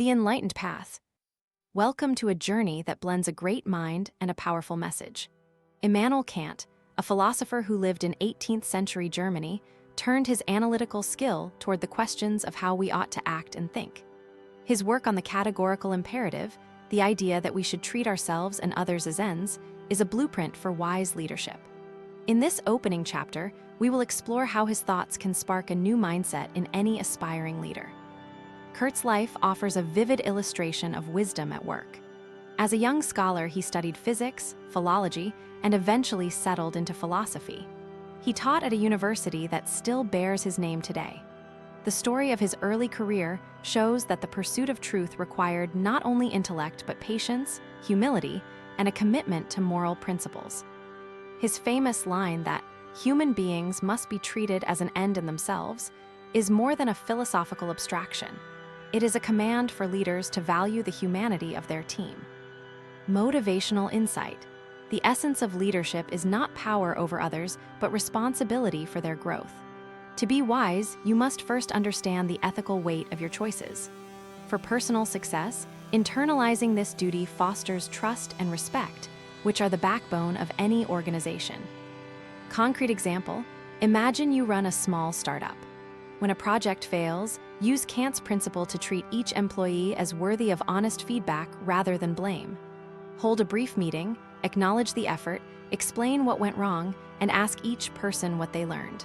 The Enlightened Path. Welcome to a journey that blends a great mind and a powerful message. Immanuel Kant, a philosopher who lived in 18th century Germany, turned his analytical skill toward the questions of how we ought to act and think. His work on the categorical imperative, the idea that we should treat ourselves and others as ends, is a blueprint for wise leadership. In this opening chapter, we will explore how his thoughts can spark a new mindset in any aspiring leader. Kant's life offers a vivid illustration of wisdom at work. As a young scholar, he studied physics, philology, and eventually settled into philosophy. He taught at a university that still bears his name today. The story of his early career shows that the pursuit of truth required not only intellect but patience, humility, and a commitment to moral principles. His famous line that human beings must be treated as an end in themselves is more than a philosophical abstraction. It is a command for leaders to value the humanity of their team. Motivational insight. The essence of leadership is not power over others, but responsibility for their growth. To be wise, you must first understand the ethical weight of your choices. For personal success, internalizing this duty fosters trust and respect, which are the backbone of any organization. Concrete example, imagine you run a small startup. When a project fails, use Kant's principle to treat each employee as worthy of honest feedback rather than blame. Hold a brief meeting, acknowledge the effort, explain what went wrong, and ask each person what they learned.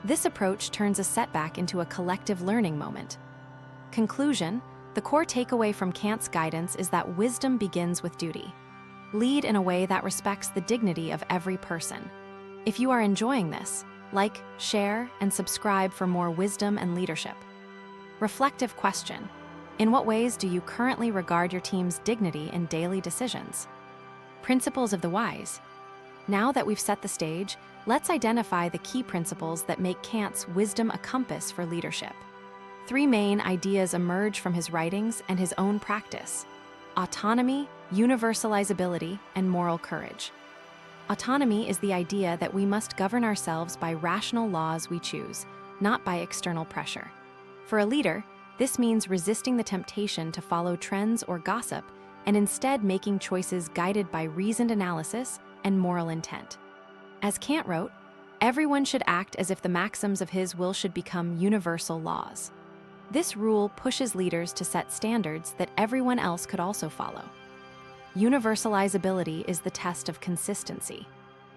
This approach turns a setback into a collective learning moment. Conclusion, the core takeaway from Kant's guidance is that wisdom begins with duty. Lead in a way that respects the dignity of every person. If you are enjoying this, like, share, and subscribe for more wisdom and leadership. Reflective question. In what ways do you currently regard your team's dignity in daily decisions? Principles of the wise. Now that we've set the stage, let's identify the key principles that make Kant's wisdom a compass for leadership. 3 main ideas emerge from his writings and his own practice: autonomy, universalizability, and moral courage. Autonomy is the idea that we must govern ourselves by rational laws we choose, not by external pressure. For a leader, this means resisting the temptation to follow trends or gossip and instead making choices guided by reasoned analysis and moral intent. As Kant wrote, everyone should act as if the maxims of his will should become universal laws. This rule pushes leaders to set standards that everyone else could also follow. Universalizability is the test of consistency.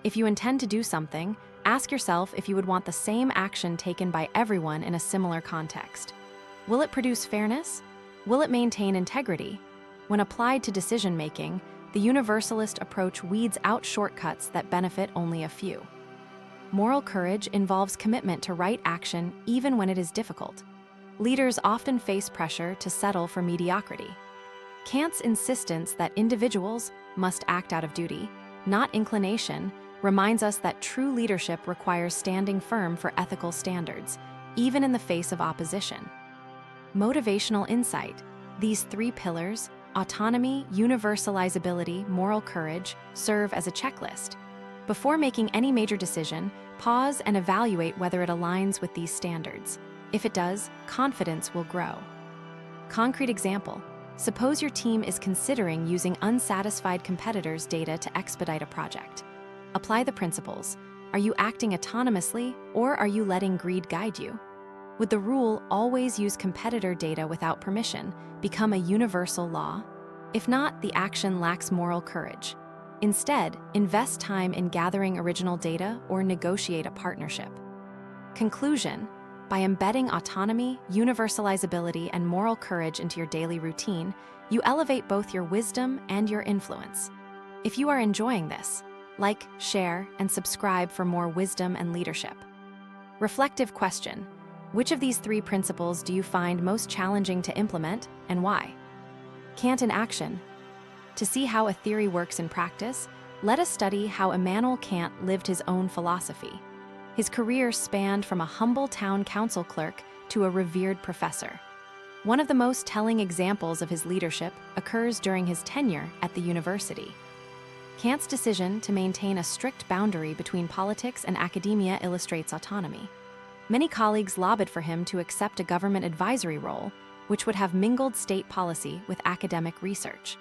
If you intend to do something, ask yourself if you would want the same action taken by everyone in a similar context. Will it produce fairness? Will it maintain integrity? When applied to decision-making, the universalist approach weeds out shortcuts that benefit only a few. Moral courage involves commitment to right action even when it is difficult. Leaders often face pressure to settle for mediocrity. Kant's insistence that individuals must act out of duty, not inclination, reminds us that true leadership requires standing firm for ethical standards, even in the face of opposition. Motivational insight. These 3 pillars, autonomy, universalizability, moral courage, serve as a checklist. Before making any major decision, pause and evaluate whether it aligns with these standards. If it does, confidence will grow. Concrete example. Suppose your team is considering using unsatisfied competitors' data to expedite a project. Apply the principles. Are you acting autonomously, or are you letting greed guide you? Would the rule "always use competitor data without permission" become a universal law? If not, the action lacks moral courage. Instead, invest time in gathering original data or negotiate a partnership. Conclusion. By embedding autonomy, universalizability, and moral courage into your daily routine, you elevate both your wisdom and your influence. If you are enjoying this, like, share, and subscribe for more wisdom and leadership. Reflective question. Which of these 3 principles do you find most challenging to implement, and why? Kant in action. To see how a theory works in practice, let us study how Immanuel Kant lived his own philosophy. His career spanned from a humble town council clerk to a revered professor. One of the most telling examples of his leadership occurs during his tenure at the university. Kant's decision to maintain a strict boundary between politics and academia illustrates autonomy. Many colleagues lobbied for him to accept a government advisory role, which would have mingled state policy with academic research.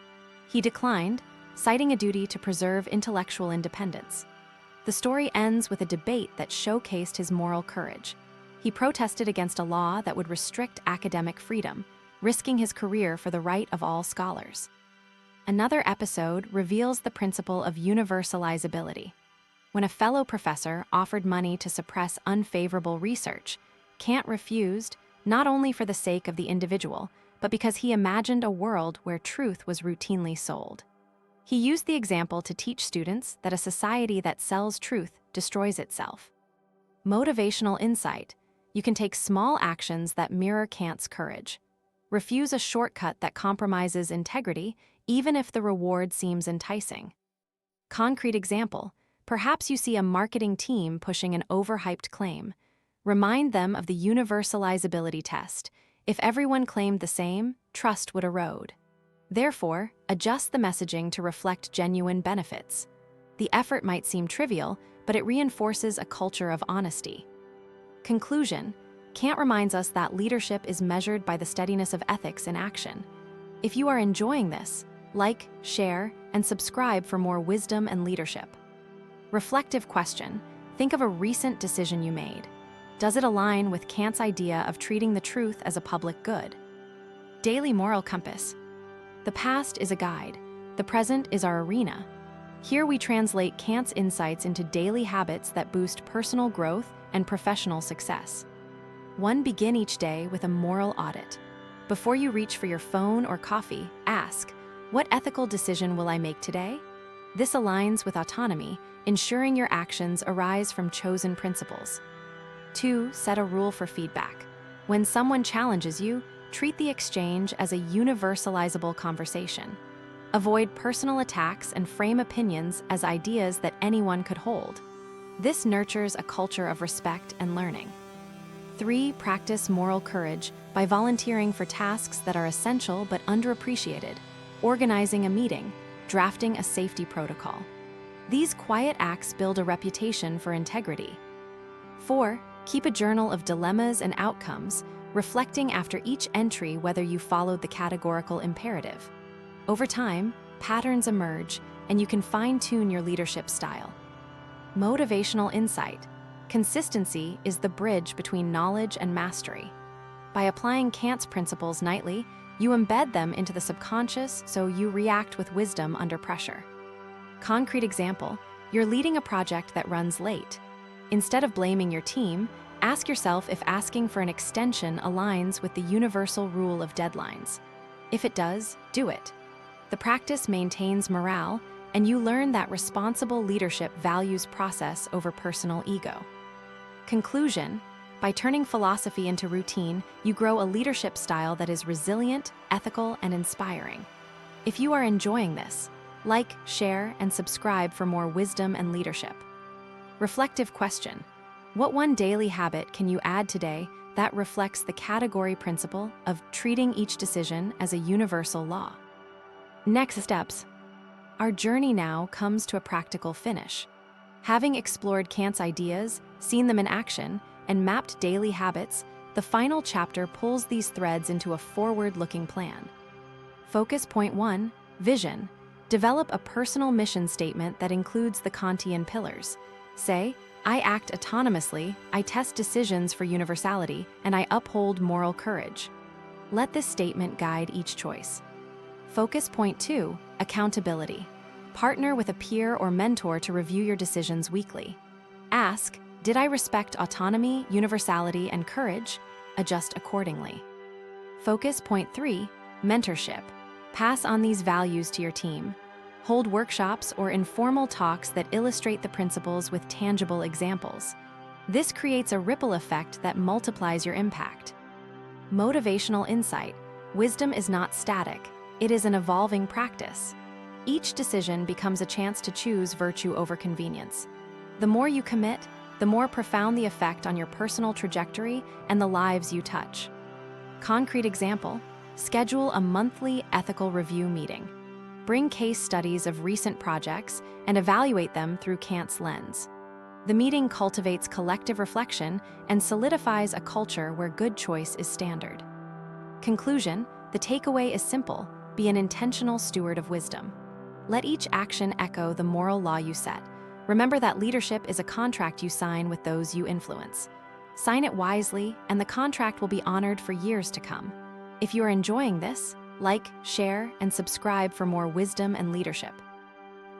He declined, citing a duty to preserve intellectual independence. The story ends with a debate that showcased his moral courage. He protested against a law that would restrict academic freedom, risking his career for the right of all scholars. Another episode reveals the principle of universalizability. When a fellow professor offered money to suppress unfavorable research, Kant refused, not only for the sake of the individual, but because he imagined a world where truth was routinely sold. He used the example to teach students that a society that sells truth destroys itself. Motivational insight: you can take small actions that mirror Kant's courage. Refuse a shortcut that compromises integrity, even if the reward seems enticing. Concrete example: perhaps you see a marketing team pushing an overhyped claim. Remind them of the universalizability test. If everyone claimed the same, trust would erode. Therefore, adjust the messaging to reflect genuine benefits. The effort might seem trivial, but it reinforces a culture of honesty. Conclusion: Kant reminds us that leadership is measured by the steadiness of ethics in action. If you are enjoying this, like, share, and subscribe for more wisdom and leadership. Reflective question: think of a recent decision you made. Does it align with Kant's idea of treating the truth as a public good? Daily moral compass: the past is a guide, the present is our arena. Here we translate Kant's insights into daily habits that boost personal growth and professional success. 1. Begin each day with a moral audit. Before you reach for your phone or coffee, ask, what ethical decision will I make today? This aligns with autonomy, ensuring your actions arise from chosen principles. 2. Set a rule for feedback. When someone challenges you, treat the exchange as a universalizable conversation. Avoid personal attacks and frame opinions as ideas that anyone could hold. This nurtures a culture of respect and learning. 3. Practice moral courage by volunteering for tasks that are essential but underappreciated, organizing a meeting, drafting a safety protocol. These quiet acts build a reputation for integrity. 4. Keep a journal of dilemmas and outcomes, reflecting after each entry whether you followed the categorical imperative. Over time, patterns emerge, and you can fine-tune your leadership style. Motivational insight: consistency is the bridge between knowledge and mastery. By applying Kant's principles nightly, you embed them into the subconscious so you react with wisdom under pressure. Concrete example: you're leading a project that runs late. Instead of blaming your team, ask yourself if asking for an extension aligns with the universal rule of deadlines. If it does, do it. The practice maintains morale, and you learn that responsible leadership values process over personal ego. Conclusion: by turning philosophy into routine, you grow a leadership style that is resilient, ethical, and inspiring. If you are enjoying this, like, share, and subscribe for more wisdom and leadership. Reflective question: what one daily habit can you add today that reflects the category principle of treating each decision as a universal law? Next steps. Our journey now comes to a practical finish. Having explored Kant's ideas, seen them in action, and mapped daily habits, the final chapter pulls these threads into a forward-looking plan. Focus point 1: vision. Develop a personal mission statement that includes the Kantian pillars. Say, I act autonomously, I test decisions for universality, and I uphold moral courage. Let this statement guide each choice. Focus point 2: accountability. Partner with a peer or mentor to review your decisions weekly. Ask, did I respect autonomy, universality, and courage? Adjust accordingly. Focus point 3: mentorship. Pass on these values to your team. Hold workshops or informal talks that illustrate the principles with tangible examples. This creates a ripple effect that multiplies your impact. Motivational insight. Wisdom is not static. It is an evolving practice. Each decision becomes a chance to choose virtue over convenience. The more you commit, the more profound the effect on your personal trajectory and the lives you touch. Concrete example: schedule a monthly ethical review meeting. Bring case studies of recent projects and evaluate them through Kant's lens. The meeting cultivates collective reflection and solidifies a culture where good choice is standard. Conclusion, the takeaway is simple: be an intentional steward of wisdom. Let each action echo the moral law you set. Remember that leadership is a contract you sign with those you influence. Sign it wisely, and the contract will be honored for years to come. If you are enjoying this, like, share, and subscribe for more wisdom and leadership.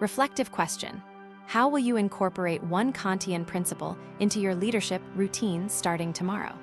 Reflective question: how will you incorporate one Kantian principle into your leadership routine starting tomorrow?